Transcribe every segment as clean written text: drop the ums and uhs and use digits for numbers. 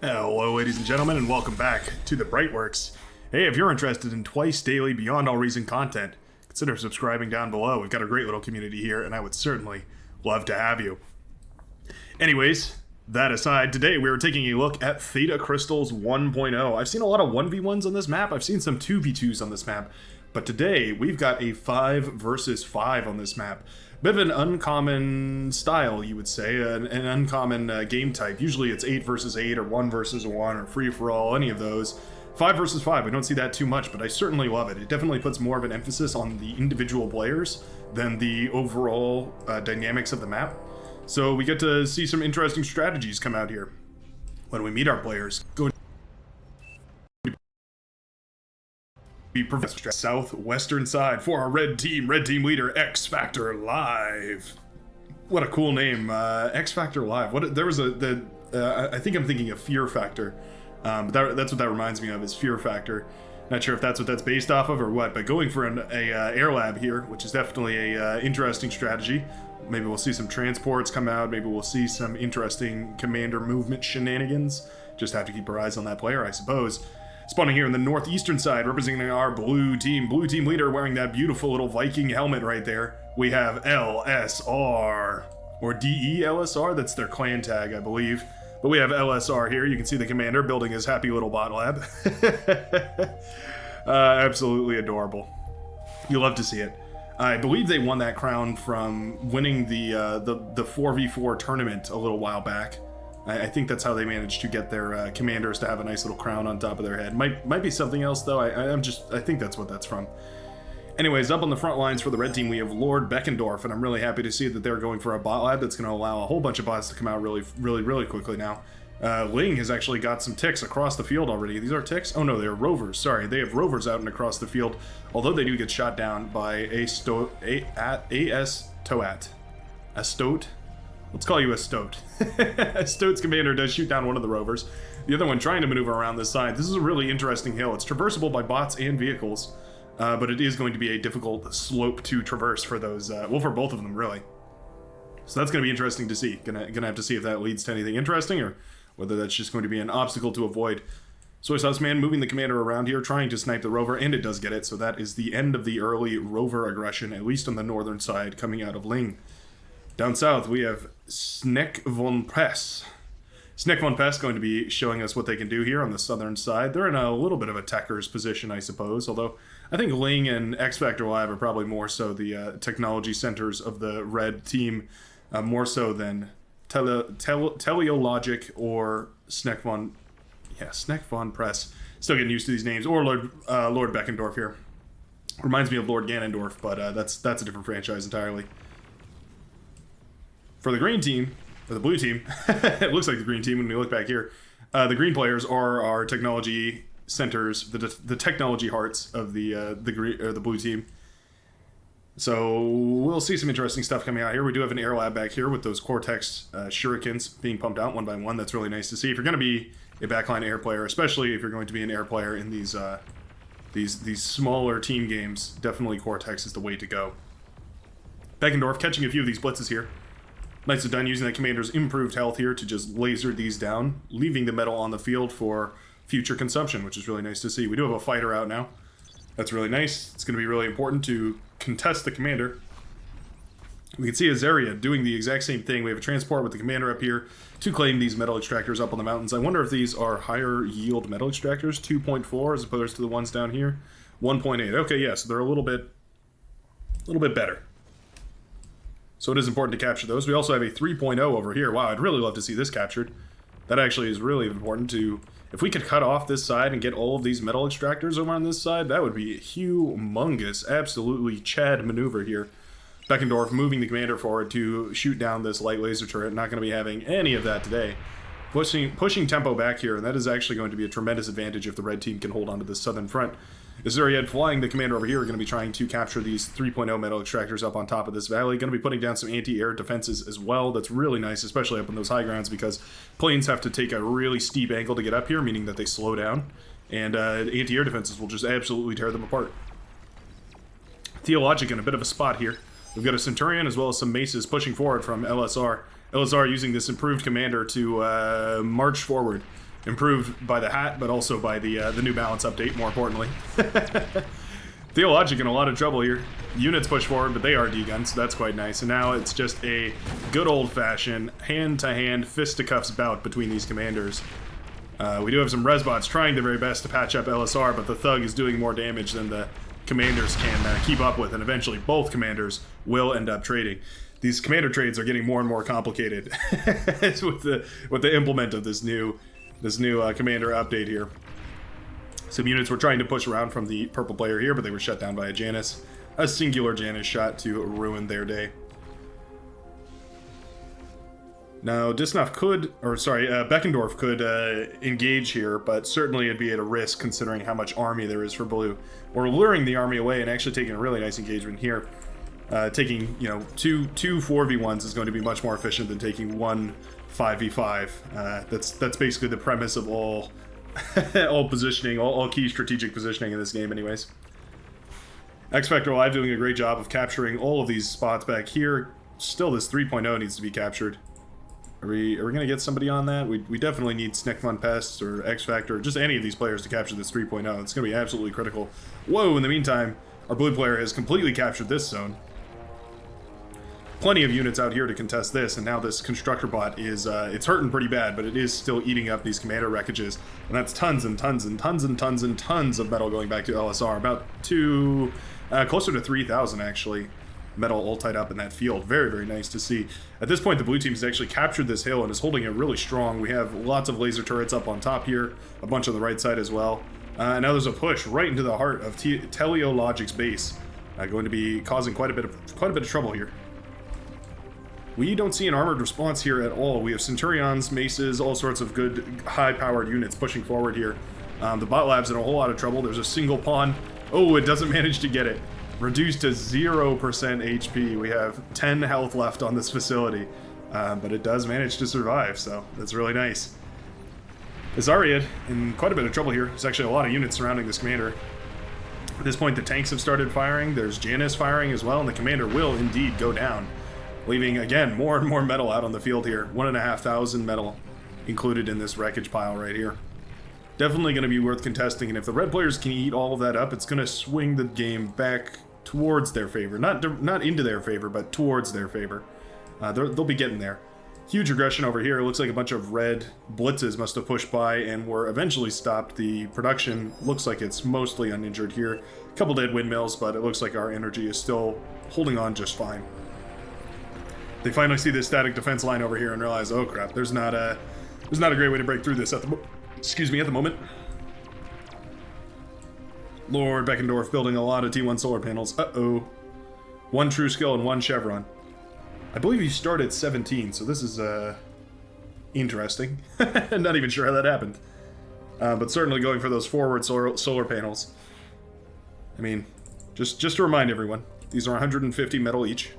Hello, ladies and gentlemen, and welcome back to the Brightworks. Hey, if you're interested in twice daily Beyond All Reason content, consider subscribing down below. We've got a great little community here, and I would certainly love to have you. Anyways, that aside, today we are taking a look at Theta Crystals 1.0. I've seen a lot of 1v1s on this map. I've seen some 2v2s on this map. But today, we've got a 5 versus 5 on this map. Bit of an uncommon style, you would say, an uncommon game type. Usually it's 8 versus 8, or 1 versus 1, or free-for-all, any of those. 5 versus 5, we don't see that too much, but I certainly love it. It definitely puts more of an emphasis on the individual players than the overall dynamics of the map. So we get to see some interesting strategies come out here when we meet our players. Be southwestern side for our red team leader X Factor Live. What a cool name, X Factor Live. There was I think I'm thinking of Fear Factor, but that's what that reminds me of, is Fear Factor. Not sure if that's what that's based off of or what, but going for an air lab here, which is definitely a interesting strategy. Maybe we'll see some transports come out. Maybe we'll see some interesting commander movement shenanigans. Just have to keep our eyes on that player, I suppose. Spawning here in the northeastern side, representing our blue team leader wearing that beautiful little Viking helmet right there. We have LSR, or DE-LSR, that's their clan tag, I believe. But we have LSR here. You can see the commander building his happy little bot lab. Absolutely adorable. You love to see it. I believe they won that crown from winning the 4v4 tournament a little while back. I think that's how they managed to get their commanders to have a nice little crown on top of their head. Might be something else though. I think that's what that's from. Anyways, up on the front lines for the red team, we have Lord Beckendorf, and I'm really happy to see that they're going for a bot lab that's going to allow a whole bunch of bots to come out really quickly now. Ling has actually got some ticks across the field already. These are ticks? Oh no, they're rovers. Sorry, they have rovers out and across the field. Although they do get shot down by a Stoat. Let's call you a Stoat. Stoat's commander does shoot down one of the rovers. The other one trying to maneuver around this side. This is a really interesting hill. It's traversable by bots and vehicles, but it is going to be a difficult slope to traverse for those, well, for both of them, really. So that's going to be interesting to see. Gonna have to see if that leads to anything interesting, or whether that's just going to be an obstacle to avoid. Soy Sauce Man moving the commander around here, trying to snipe the rover, and it does get it, so that is the end of the early rover aggression, at least on the northern side, coming out of Ling. Down south, we have Sneck von Press. Sneck von Press going to be showing us what they can do here on the southern side. They're in a little bit of a techer's position, I suppose, although I think Ling and X Factor Live are probably more so the technology centers of the red team, more so than Teleologic or Sneck von Press. Still getting used to these names, or Lord Beckendorf here. Reminds me of Lord Ganondorf, but that's a different franchise entirely. For the green team, or the blue team, it looks like the green team when we look back here. The green players are our technology centers, the technology hearts of the blue team. So we'll see some interesting stuff coming out here. We do have an air lab back here with those Cortex shurikens being pumped out one by one. That's really nice to see. If you're going to be a backline air player, especially if you're going to be an air player in these smaller team games, definitely Cortex is the way to go. Beckendorf catching a few of these blitzes here. Knights of Dun using that commander's improved health here to just laser these down, leaving the metal on the field for future consumption, which is really nice to see. We do have a fighter out now. That's really nice. It's going to be really important to contest the commander. We can see Azaria doing the exact same thing. We have a transport with the commander up here to claim these metal extractors up on the mountains. I wonder if these are higher yield metal extractors, 2.4 as opposed to the ones down here, 1.8. Okay, yeah, so they're a little bit better. So it is important to capture those. We also have a 3.0 over here. Wow, I'd really love to see this captured. That actually is really important to... If we could cut off this side and get all of these metal extractors over on this side, that would be a humongous, absolutely Chad maneuver here. Beckendorf moving the commander forward to shoot down this light laser turret. Not going to be having any of that today. Pushing tempo back here, and that is actually going to be a tremendous advantage if the red team can hold on to the southern front. Azuriad flying the commander over here are going to be trying to capture these 3.0 metal extractors up on top of this valley. Going to be putting down some anti-air defenses as well. That's really nice, especially up on those high grounds, because planes have to take a really steep angle to get up here, meaning that they slow down. And anti-air defenses will just absolutely tear them apart. Theologic in a bit of a spot here. We've got a Centurion as well as some maces pushing forward from LSR. LSR using this improved commander to march forward Improved by the hat, but also by the New Balance update, more importantly. Theologic in a lot of trouble here. Units push forward, but they are D-gunned, so that's quite nice. And now it's just a good old-fashioned hand-to-hand fisticuffs bout between these commanders. We do have some Resbots trying their very best to patch up LSR, but the Thug is doing more damage than the commanders can keep up with, and eventually both commanders will end up trading. These commander trades are getting more and more complicated with the implement of this new commander update here. Some units were trying to push around from the purple player here, but they were shut down by a Janus. A singular Janus shot to ruin their day. Now, Beckendorf could engage here, but certainly it'd be at a risk considering how much army there is for blue. We're luring the army away and actually taking a really nice engagement here. Taking, two 4v1s is going to be much more efficient than taking one 5v5. That's basically the premise of all all positioning, all key strategic positioning in this game anyways. X Factor Live doing a great job of capturing all of these spots back here. Still, this 3.0 needs to be captured. Are we going to get somebody on that? We definitely need Snickfun Pests or X Factor, or just any of these players to capture this 3.0. It's going to be absolutely critical. Whoa, in the meantime, our blue player has completely captured this zone. Plenty of units out here to contest this, and now this constructor bot is, it's hurting pretty bad, but it is still eating up these commander wreckages. And that's tons and tons and tons and tons and tons of metal going back to LSR. About closer to 3,000 actually. Metal all tied up in that field. Very, very nice to see. At this point, the blue team has actually captured this hill and is holding it really strong. We have lots of laser turrets up on top here, a bunch on the right side as well. Now there's a push right into the heart of Teleologic's base, going to be causing quite a bit of trouble here. We don't see an armored response here at all. We have Centurions, Maces, all sorts of good high-powered units pushing forward here. The bot lab's in a whole lot of trouble. There's a single pawn. Oh, it doesn't manage to get it. Reduced to 0% HP. We have 10 health left on this facility, but it does manage to survive, so that's really nice. Azariad in quite a bit of trouble here. There's actually a lot of units surrounding this commander. At this point, the tanks have started firing. There's Janus firing as well, and the commander will indeed go down, leaving, again, more and more metal out on the field here. 1,500 metal included in this wreckage pile right here. Definitely going to be worth contesting, and if the red players can eat all of that up, it's going to swing the game back towards their favor. Not into their favor, but towards their favor. They'll be getting there. Huge aggression over here. It looks like a bunch of red blitzes must have pushed by and were eventually stopped. The production looks like it's mostly uninjured here. A couple dead windmills, but it looks like our energy is still holding on just fine. They finally see this static defense line over here and realize, oh crap, there's not a great way to break through this at the moment. Lord Beckendorf building a lot of T1 solar panels. Uh-oh. One true skill and one chevron. I believe you start at 17, so this is interesting. Not even sure how that happened. But certainly going for those forward solar panels. I mean, just to remind everyone, these are 150 metal each,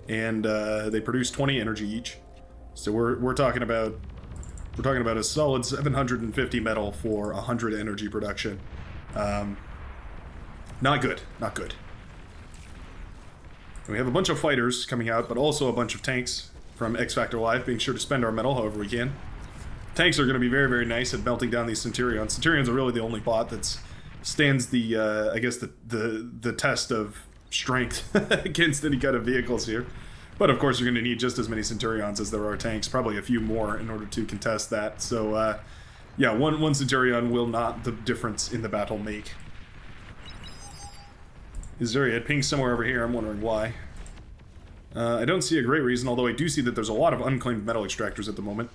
and they produce 20 energy each. So we're talking about a solid 750 metal for 100 energy production. Not good. Not good. We have a bunch of fighters coming out, but also a bunch of tanks from X Factor Live, being sure to spend our metal however we can. Tanks are going to be very, very nice at melting down these Centurions. Centurions are really the only bot that stands the, I guess, the test of strength against any kind of vehicles here. But of course, you're going to need just as many Centurions as there are tanks, probably a few more in order to contest that. So, yeah, one Centurion will not the difference in the battle make. Azariad pinged somewhere over here. I'm wondering why. I don't see a great reason, although I do see that there's a lot of unclaimed metal extractors at the moment.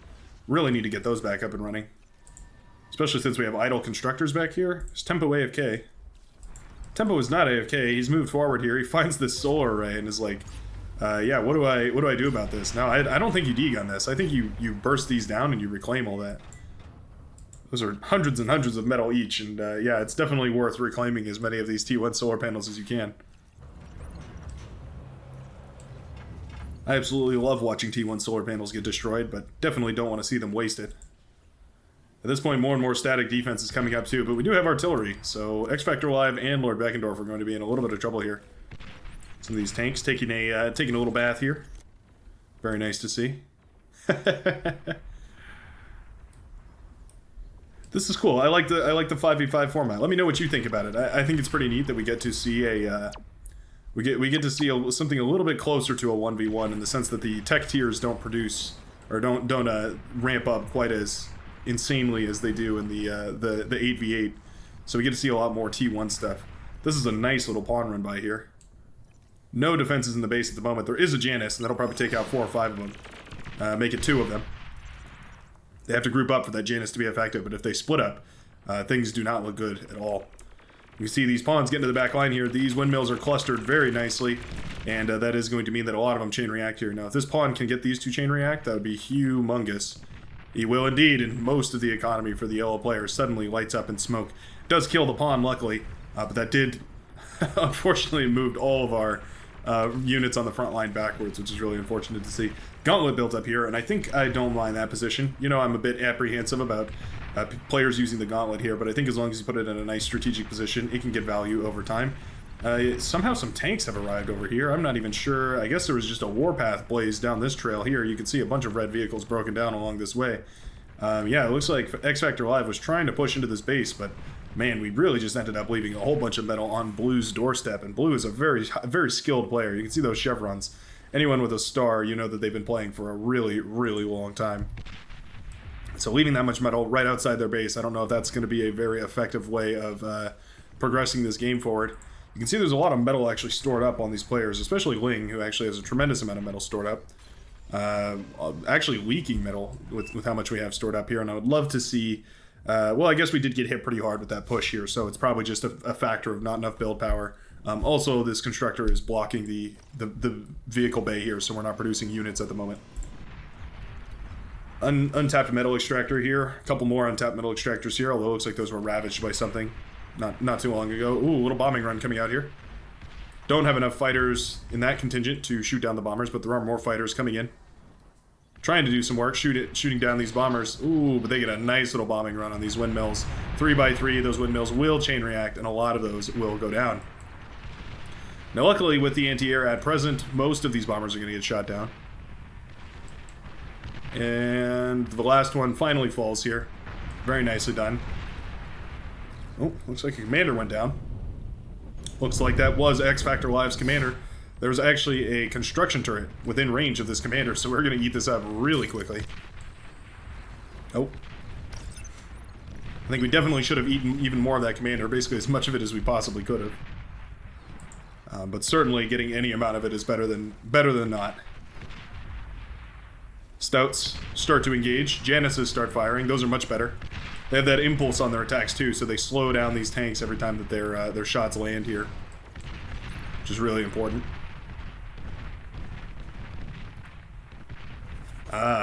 Really need to get those back up and running. Especially since we have idle constructors back here. Is Tempo AFK? Tempo is not AFK. He's moved forward here. He finds this solar array and is like, yeah, what do I do about this? No, I don't think you degun this. I think you burst these down and you reclaim all that. Those are hundreds and hundreds of metal each, and yeah, it's definitely worth reclaiming as many of these T1 solar panels as you can. I absolutely love watching T1 solar panels get destroyed, but definitely don't want to see them wasted. At this point, more and more static defense is coming up too, but we do have artillery, so X Factor Live and Lord Beckendorf are going to be in a little bit of trouble here. Some of these tanks taking a little bath here. Very nice to see. This is cool. I like the 5v5 format. Let me know what you think about it. I think it's pretty neat that we get to see a we get to see something a little bit closer to a 1v1 in the sense that the tech tiers don't produce or don't ramp up quite as insanely as they do in the 8v8. So we get to see a lot more T1 stuff. This is a nice little pawn run by here. No defenses in the base at the moment. There is a Janus, and that'll probably take out 4 or 5 of them. Make it 2 of them. They have to group up for that Janus to be effective, but if they split up, things do not look good at all. You see these pawns get into the back line here. These windmills are clustered very nicely, and that is going to mean that a lot of them chain react here. Now, if this pawn can get these 2 chain react, that would be humongous. He will indeed, and most of the economy for the yellow player suddenly lights up in smoke. Does kill the pawn, luckily, but that did, unfortunately, moved all of our units on the front line backwards, which is really unfortunate to see. Gauntlet built up here, and I think I don't mind that position. You know, I'm a bit apprehensive about players using the Gauntlet here, but I think as long as you put it in a nice strategic position, it can get value over time. Somehow some tanks have arrived over here. I'm not even sure. I guess there was just a warpath blazed down this trail here. You can see a bunch of red vehicles broken down along this way. Yeah, it looks like X Factor Live was trying to push into this base, but man, we really just ended up leaving a whole bunch of metal on Blue's doorstep, and Blue is a very skilled player. You can see those chevrons. Anyone with a star, you know that they've been playing for a really, really long time. So leaving that much metal right outside their base, I don't know if that's going to be a very effective way of progressing this game forward. You can see there's a lot of metal actually stored up on these players, especially Ling, who actually has a tremendous amount of metal stored up. Actually leaking metal with how much we have stored up here, and I would love to see... well, I guess we did get hit pretty hard with that push here, so it's probably just a factor of not enough build power. Also, this constructor is blocking the vehicle bay here, so we're not producing units at the moment. Untapped metal extractor here. A couple more untapped metal extractors here, although it looks like those were ravaged by something not too long ago. Ooh, a little bombing run coming out here. Don't have enough fighters in that contingent to shoot down the bombers, but there are more fighters coming in. Trying to do some work, shooting down these bombers. Ooh, but they get a nice little bombing run on these windmills. 3x3, those windmills will chain react, and a lot of those will go down. Now, luckily, with the anti-air at present, most of these bombers are going to get shot down. And the last one finally falls here. Very nicely done. Oh, looks like a commander went down. Looks like that was X Factor Live's commander. There's actually a construction turret within range of this commander, so we're going to eat this up really quickly. Oh. I think we definitely should have eaten even more of that commander, basically as much of it as we possibly could have. But certainly getting any amount of it is better than not. Stouts start to engage. Januses start firing. Those are much better. They have that impulse on their attacks too, so they slow down these tanks every time that their shots land here, which is really important.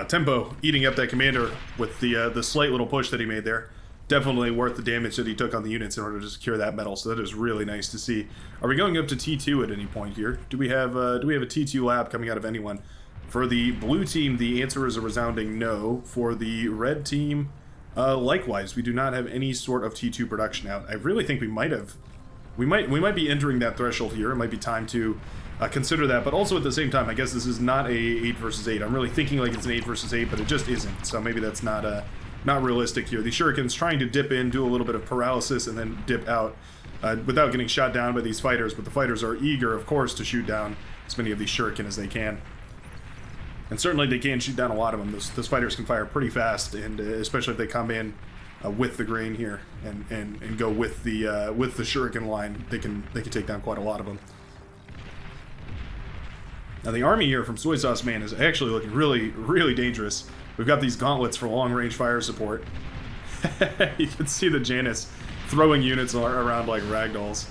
Tempo eating up that commander with the slight little push that he made there. Definitely worth the damage that he took on the units in order to secure that metal, so that is really nice to see. Are we going up to T2 at any point here? Do we have a T2 lab coming out of anyone? For the blue team, the answer is a resounding no. For the red team, likewise, we do not have any sort of T2 production out. I really think we might have. We might be entering that threshold here. It might be time to consider that, but also at the same time, I guess this is not a 8 versus 8. I'm really thinking like it's an 8 versus 8, but it just isn't. So maybe that's not realistic here. The shurikens trying to dip in, do a little bit of paralysis, and then dip out without getting shot down by these fighters. But the fighters are eager, of course, to shoot down as many of these shuriken as they can. And certainly they can shoot down a lot of them. Those fighters can fire pretty fast, and especially if they come in with the grain here and go with the shuriken line, they can take down quite a lot of them. Now the army here from Soy Sauce Man is actually looking really, really dangerous. We've got these gauntlets for long-range fire support. You can see the Janus throwing units around like ragdolls.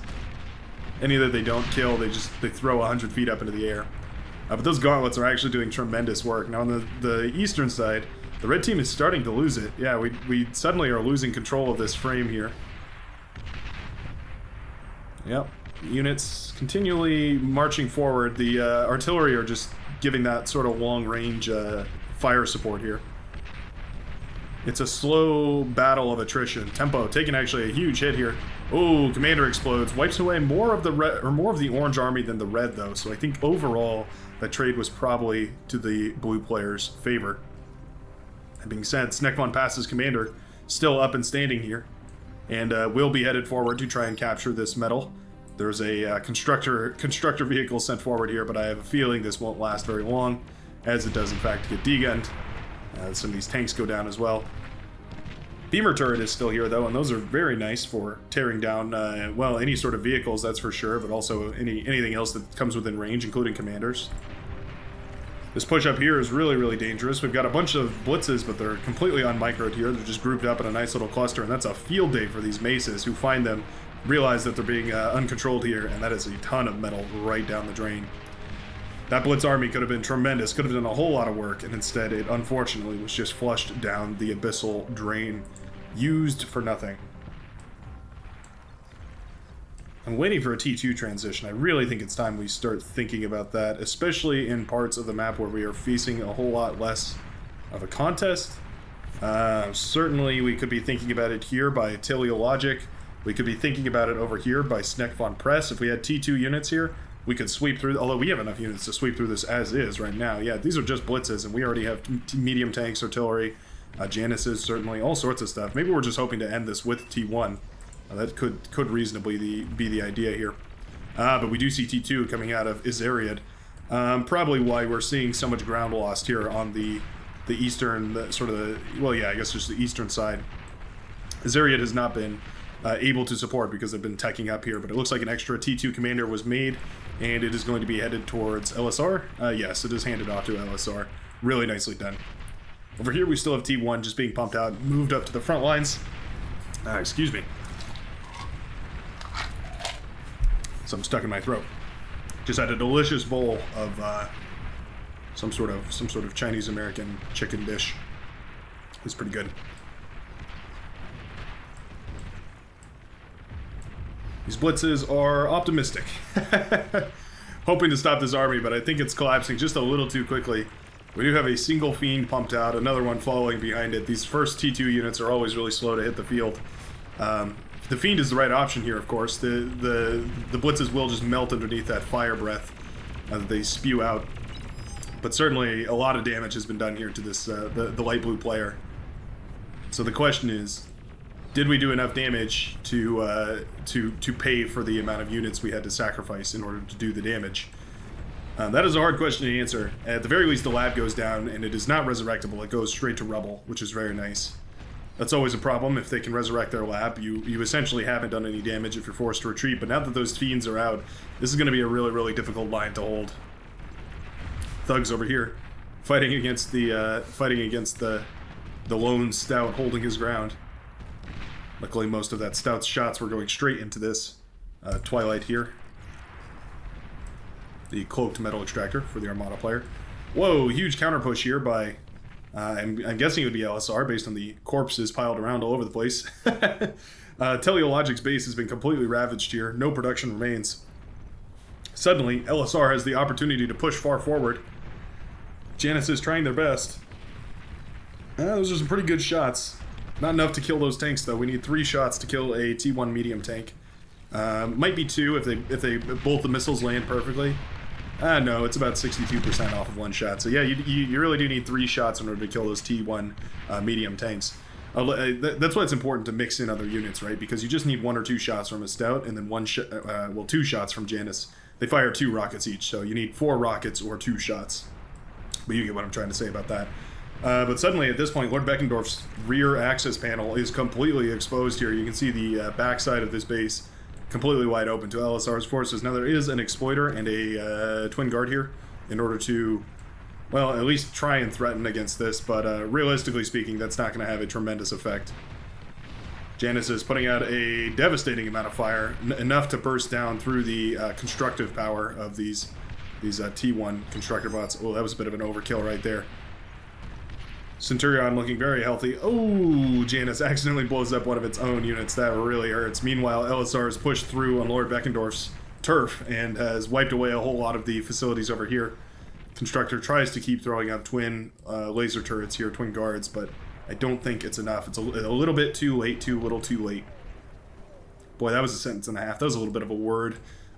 Any that they don't kill, they throw 100 feet up into the air. But those gauntlets are actually doing tremendous work. Now on the eastern side, the red team is starting to lose it. Yeah, we suddenly are losing control of this frame here. Yep. Units continually marching forward. The artillery are just giving that sort of long-range fire support here. It's a slow battle of attrition. Tempo taking actually a huge hit here. Oh, commander explodes, wipes away more of the orange army than the red though. So I think overall that trade was probably to the blue players' favor. That being said, Snekmon passes commander. still up and standing here, and will be headed forward to try and capture this medal. There's a constructor vehicle sent forward here, but I have a feeling this won't last very long, as it does in fact get degunned. Some of these tanks go down as well. Beamer turret is still here though, and those are very nice for tearing down, well, any sort of vehicles, that's for sure, but also anything else that comes within range, including commanders. This push up here is really, really dangerous. We've got a bunch of blitzes, but they're completely unmicroed here. They're just grouped up in a nice little cluster, and that's a field day for these maces who find them, realize that they're being uncontrolled here, and that is a ton of metal right down the drain. That Blitz army could have been tremendous, could have done a whole lot of work, and instead it unfortunately was just flushed down the abyssal drain, used for nothing. I'm waiting for a T2 transition. I really think it's time we start thinking about that, especially in parts of the map where we are facing a whole lot less of a contest. Certainly we could be thinking about it here by teleologic. We could be thinking about it over here by Sneck von Press. If we had T2 units here, we could sweep through, although we have enough units to sweep through this as is right now. Yeah, these are just blitzes, and we already have medium tanks, artillery, Janisses, certainly, all sorts of stuff. Maybe we're just hoping to end this with T1. That could reasonably be the idea here. But we do see T2 coming out of Izariad. Probably why we're seeing so much ground lost here on the eastern, well, yeah, I guess just the eastern side. Izariad has not been able to support because they've been teching up here, but it looks like an extra T2 commander was made, and it is going to be headed towards LSR. Yes, it is handed off to LSR. Really nicely done. Over here we still have T1 just being pumped out, moved up to the front lines. Excuse me. Something stuck in my throat. Just had a delicious bowl of some sort of Chinese American chicken dish. It's pretty good. These blitzes are optimistic. Hoping to stop this army, but I think it's collapsing just a little too quickly. We do have a single fiend pumped out, another one following behind it. These first T2 units are always really slow to hit the field. The fiend is the right option here, of course. The blitzes will just melt underneath that fire breath that they spew out. But certainly a lot of damage has been done here to this the light blue player. So the question is, did we do enough damage to pay for the amount of units we had to sacrifice in order to do the damage? That is a hard question to answer. At the very least, the lab goes down, and it is not resurrectable. It goes straight to rubble, which is very nice. That's always a problem. If they can resurrect their lab, you essentially haven't done any damage if you're forced to retreat. But now that those fiends are out, this is going to be a really, really difficult line to hold. Thugs over here, fighting against the lone stout holding his ground. Luckily, most of that stout's shots were going straight into this Twilight here. The cloaked metal extractor for the Armada player. Whoa, huge counter push here by, I'm guessing it would be LSR based on the corpses piled around all over the place. Teleologic's base has been completely ravaged here. No production remains. Suddenly, LSR has the opportunity to push far forward. Janus is trying their best. Those are some pretty good shots. Not enough to kill those tanks, though. We need 3 shots to kill a T1 medium tank. Might be 2 if both the missiles land perfectly. No, it's about 62% off of 1 shot. So yeah, you really do need 3 shots in order to kill those T1 medium tanks. That's why it's important to mix in other units, right? Because you just need 1 or 2 shots from a stout, and then 2 shots from Janus. They fire 2 rockets each, so you need 4 rockets or 2 shots. But you get what I'm trying to say about that. But suddenly, at this point, Lord Beckendorf's rear access panel is completely exposed here. You can see the backside of this base completely wide open to LSR's forces. Now, there is an exploiter and a twin guard here in order to, well, at least try and threaten against this, but realistically speaking, that's not going to have a tremendous effect. Janus is putting out a devastating amount of fire, enough to burst down through the constructive power of these T1 constructor bots. Oh, that was a bit of an overkill right there. Centurion looking very healthy. Oh, Janus accidentally blows up one of its own units. That really hurts. Meanwhile, LSR has pushed through on Lord Beckendorf's turf and has wiped away a whole lot of the facilities over here. Constructor tries to keep throwing up twin laser turrets here, twin guards, but I don't think it's enough. It's a little bit too late, too little too late. Boy, that was a sentence and a half. That was a little bit of a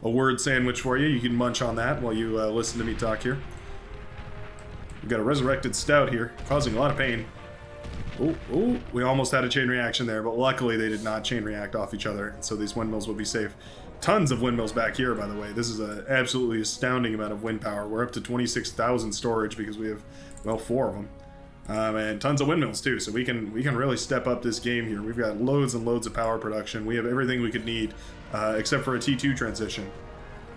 word sandwich for you. You can munch on that while you listen to me talk here. We've got a resurrected stout here, causing a lot of pain. Oh, we almost had a chain reaction there, but luckily they did not chain react off each other, so these windmills will be safe. Tons of windmills back here, by the way. This is an absolutely astounding amount of wind power. We're up to 26,000 storage because we have, well, 4 of them. And tons of windmills too, so we can really step up this game here. We've got loads and loads of power production. We have everything we could need, except for a T2 transition.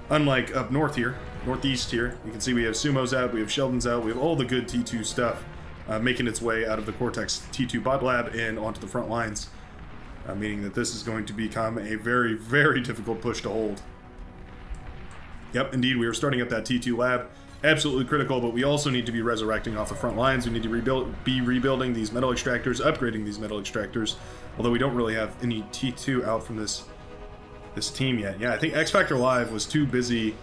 Unlike up north here, northeast here, you can see we have Sumos out, we have Sheldons out, we have all the good T2 stuff making its way out of the Cortex T2 bot lab and onto the front lines, meaning that this is going to become a very, very difficult push to hold. Yep, indeed, we are starting up that T2 lab. Absolutely critical, but we also need to be resurrecting off the front lines. We need to be rebuilding these metal extractors, upgrading these metal extractors, although we don't really have any T2 out from this team yet. Yeah, I think X Factor Live was too busy.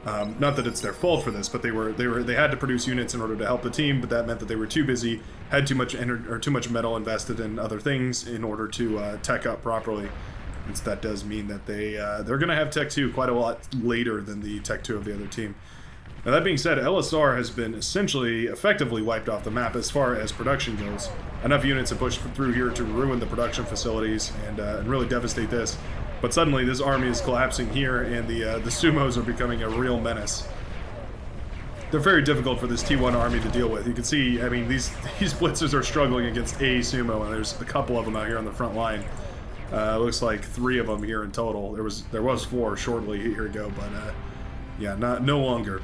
Not that it's their fault for this, but they had to produce units in order to help the team, but that meant that they were too busy, had too much too much metal invested in other things in order to tech up properly. And so that does mean that they're going to have Tech 2 quite a lot later than the Tech 2 of the other team. Now that being said, LSR has been essentially effectively wiped off the map as far as production goes. Enough units have pushed through here to ruin the production facilities and really devastate this. But suddenly this army is collapsing here, and the Sumos are becoming a real menace. They're very difficult for this T1 army to deal with. You can see, I mean, these blitzers are struggling against a Sumo, and there's a couple of them out here on the front line. Looks like 3 of them here in total. There was 4 shortly here ago, but yeah, no longer.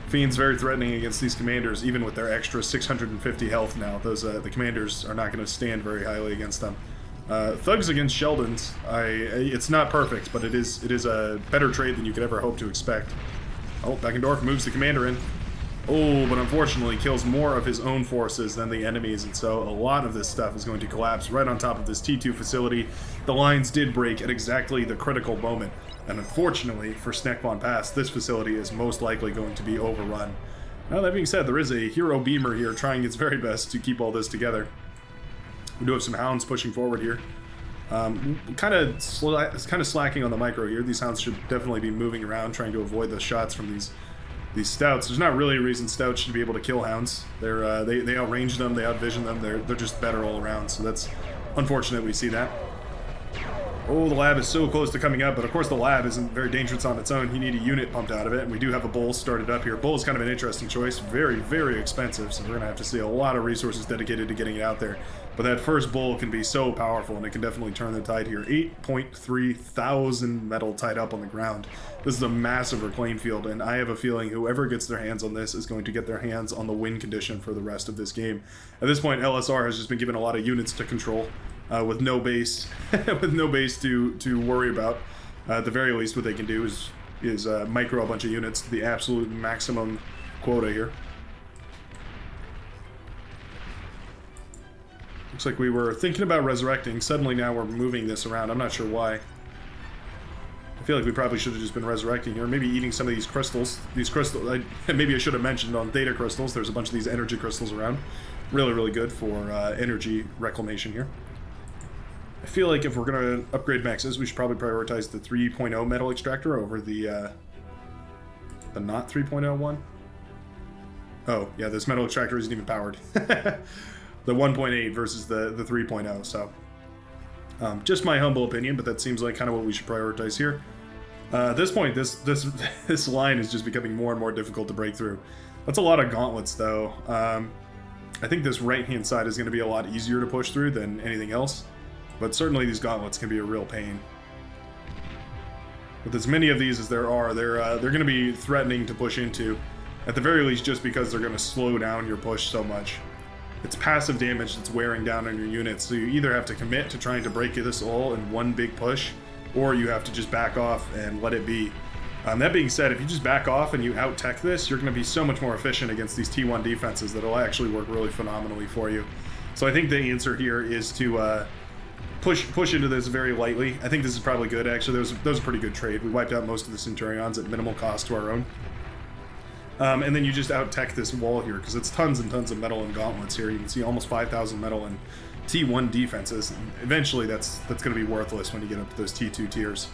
Fiend's very threatening against these commanders, even with their extra 650 health now. Those the commanders are not going to stand very highly against them. Thugs against Sheldons, it's not perfect, but it is a better trade than you could ever hope to expect. Oh, Beckendorf moves the commander in. Oh, but unfortunately kills more of his own forces than the enemies, and so a lot of this stuff is going to collapse right on top of this T2 facility. The lines did break at exactly the critical moment, and unfortunately for Sneckbon Pass, this facility is most likely going to be overrun. Now, that being said, there is a hero beamer here trying its very best to keep all this together. We do have some hounds pushing forward here. Kind of slacking on the micro here. These hounds should definitely be moving around, trying to avoid the shots from these stouts. There's not really a reason stouts should be able to kill hounds. They outrange them, they outvision them. They're just better all around. So that's unfortunate. We see that. Oh, the lab is so close to coming up, but of course the lab isn't very dangerous on its own. You need a unit pumped out of it, and we do have a bull started up here. Bull is kind of an interesting choice. Very, very expensive, so we're going to have to see a lot of resources dedicated to getting it out there. But that first bull can be so powerful, and it can definitely turn the tide here. 8.3 thousand metal tied up on the ground. This is a massive reclaim field, and I have a feeling whoever gets their hands on this is going to get their hands on the win condition for the rest of this game. At this point, LSR has just been given a lot of units to control. With no base, to worry about. At the very least, what they can do is micro a bunch of units to the absolute maximum quota here. Looks like we were thinking about resurrecting. Suddenly now we're moving this around. I'm not sure why. I feel like we probably should have just been resurrecting here. Maybe eating some of these crystals. Maybe I should have mentioned on theta crystals. There's a bunch of these energy crystals around. Really, really good for energy reclamation here. I feel like if we're going to upgrade mexes, we should probably prioritize the 3.0 metal extractor over the not 3.0 one. Oh, yeah, this metal extractor isn't even powered. The 1.8 versus the 3.0, so. Just my humble opinion, but that seems like kind of what we should prioritize here. At this point, this line is just becoming more and more difficult to break through. That's a lot of gauntlets, though. I think this right-hand side is going to be a lot easier to push through than anything else. But certainly these gauntlets can be a real pain. With as many of these as there are, they're going to be threatening to push into. At the very least, just because they're going to slow down your push so much. It's passive damage that's wearing down on your units, so you either have to commit to trying to break this all in one big push, or you have to just back off and let it be. That being said, if you just back off and you out-tech this, you're going to be so much more efficient against these T1 defenses that it'll actually work really phenomenally for you. So I think the answer here is to push into this very lightly. I think this is probably good, actually. That was a pretty good trade. We wiped out most of the Centurions at minimal cost to our own. And then you just out-tech this wall here, because it's tons and tons of metal and gauntlets here. You can see almost 5,000 metal and T1 defenses. And eventually, that's going to be worthless when you get up to those T2 tiers.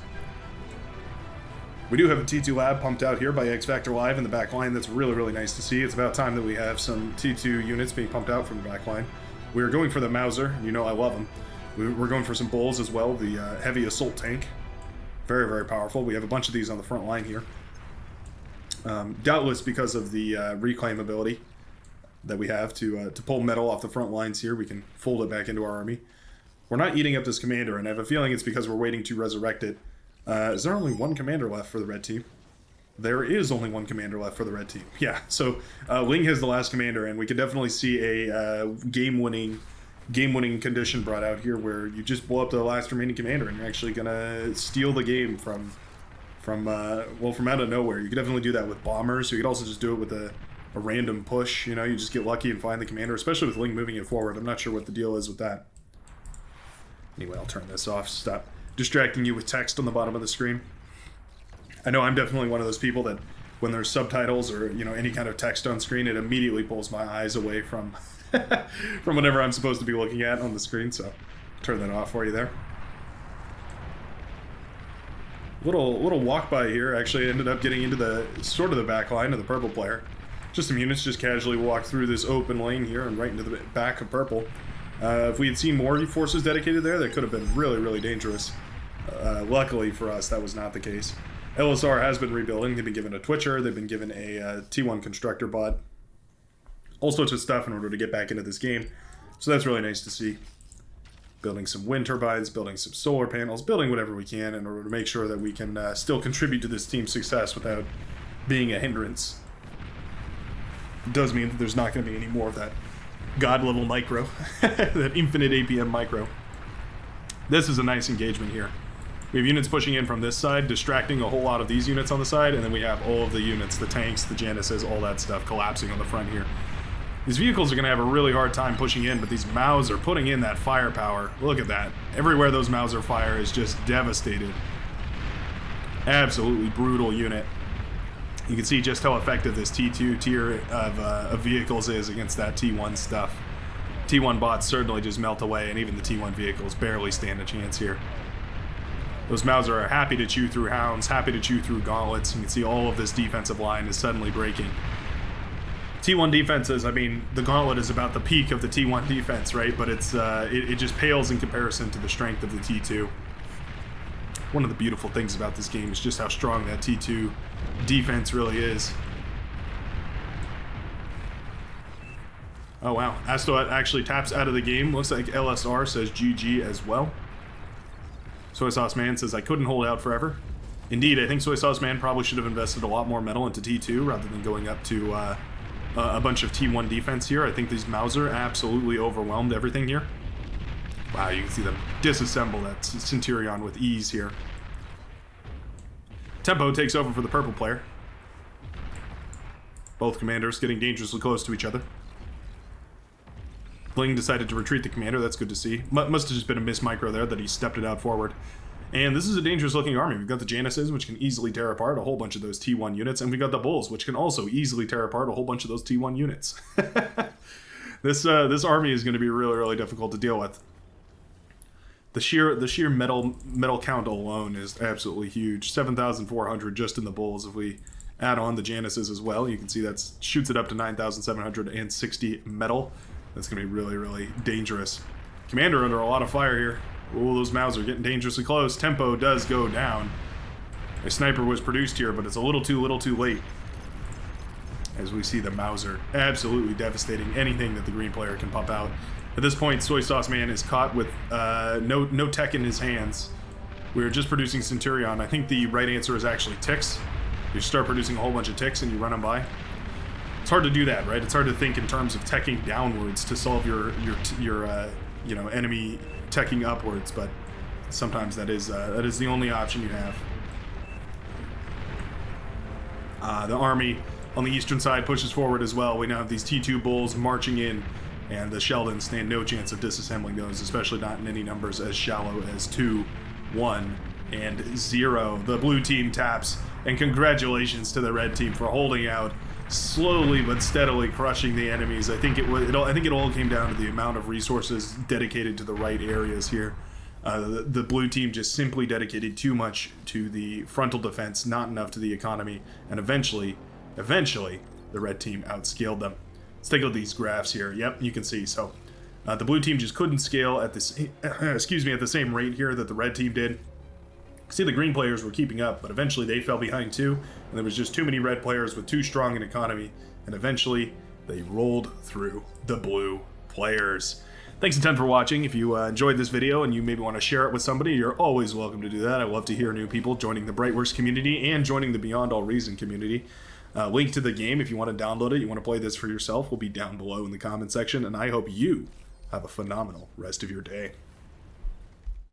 We do have a T2 lab pumped out here by X Factor Live in the back line. That's really, really nice to see. It's about time that we have some T2 units being pumped out from the back line. We're going for the Mauser. You know I love them. We're going for some bulls as well. The heavy assault tank. Very, very powerful. We have a bunch of these on the front line here. Doubtless because of the reclaim ability that we have to pull metal off the front lines here. We can fold it back into our army. We're not eating up this commander, and I have a feeling it's because we're waiting to resurrect it. Is there only one commander left for the red team? There is only one commander left for the red team. Yeah, so Ling has the last commander, and we can definitely see a game-winning condition brought out here, where you just blow up the last remaining commander, and you're actually gonna steal the game from out of nowhere. You could definitely do that with bombers. You could also just do it with a random push. You know, you just get lucky and find the commander, especially with Ling moving it forward. I'm not sure what the deal is with that. Anyway, I'll turn this off. Stop distracting you with text on the bottom of the screen. I know I'm definitely one of those people that when there's subtitles or, you know, any kind of text on screen, it immediately pulls my eyes away from from whatever I'm supposed to be looking at on the screen, so turn that off for you there. Little walk by here. Actually, I ended up getting into the sort of the back line of the purple player. Just some units just casually walked through this open lane here and right into the back of purple. If we had seen more forces dedicated there, that could have been really, really dangerous. Luckily for us, that was not the case. LSR has been rebuilding. They've been given a Twitcher. They've been given a T1 Constructor bot. All sorts of stuff in order to get back into this game. So that's really nice to see. Building some wind turbines, building some solar panels, building whatever we can in order to make sure that we can still contribute to this team's success without being a hindrance. It does mean that there's not going to be any more of that god-level micro. That infinite APM micro. This is a nice engagement here. We have units pushing in from this side, distracting a whole lot of these units on the side, and then we have all of the units, the tanks, the Januses, all that stuff collapsing on the front here. These vehicles are going to have a really hard time pushing in, but these Maus are putting in that firepower. Look at that. Everywhere those Maus are fire is just devastated. Absolutely brutal unit. You can see just how effective this T2 tier of vehicles is against that T1 stuff. T1 bots certainly just melt away, and even the T1 vehicles barely stand a chance here. Those Maus are happy to chew through hounds, happy to chew through gauntlets. You can see all of this defensive line is suddenly breaking. T1 defenses, I mean, the gauntlet is about the peak of the T1 defense, right? But it's it just pales in comparison to the strength of the T2. One of the beautiful things about this game is just how strong that T2 defense really is. Oh wow, Astoat actually taps out of the game. Looks like LSR says GG as well. Soy Sauce Man says, I couldn't hold out forever. Indeed, I think Soy Sauce Man probably should have invested a lot more metal into T2 rather than going up to a bunch of T1 defense here. I think these Mauser absolutely overwhelmed everything here. Wow, you can see them disassemble that Centurion with ease here. Tempo takes over for the purple player. Both commanders getting dangerously close to each other. Ling decided to retreat the commander. That's good to see. Must have just been a miss micro there that he stepped it out forward. And this is a dangerous looking army. We've got the Januses, which can easily tear apart a whole bunch of those T1 units, and we've got the Bulls, which can also easily tear apart a whole bunch of those T1 units. This army is going to be really, really difficult to deal with. The sheer metal count alone is absolutely huge. 7,400 just in the Bulls. If we add on the Januses as well, you can see that shoots it up to 9,760 metal. That's going to be really, really dangerous. Commander under a lot of fire here. Oh, those Maus are getting dangerously close. Tempo does go down. A sniper was produced here, but it's a little too late. As we see the Mauser absolutely devastating anything that the green player can pump out. At this point, Soy Sauce Man is caught with no tech in his hands. We're just producing Centurion. I think the right answer is actually ticks. You start producing a whole bunch of ticks and you run them by. It's hard to do that, right? It's hard to think in terms of teching downwards to solve your enemy teching upwards, but sometimes that is the only option you have. The army on the eastern side pushes forward as well. We now have these T2 Bulls marching in, and the Sheldons stand no chance of disassembling those, especially not in any numbers as shallow as 2, 1, and 0. The blue team taps, and congratulations to the red team for holding out, slowly but steadily crushing the enemies. I think it all came down to the amount of resources dedicated to the right areas here. The blue team just simply dedicated too much to the frontal defense, not enough to the economy, and eventually, the red team outscaled them. Let's take a look at these graphs here. Yep, you can see. So The blue team just couldn't scale at this, excuse me, at the same rate here that the red team did. See, the green players were keeping up, but eventually they fell behind too, and there was just too many red players with too strong an economy, and eventually they rolled through the blue players. Thanks a ton for watching. If you enjoyed this video and you maybe want to share it with somebody, you're always welcome to do that. I love to hear new people joining the Brightworks community and joining the Beyond All Reason community. Link to the game if you want to download it, you want to play this for yourself, will be down below in the comment section, and I hope you have a phenomenal rest of your day.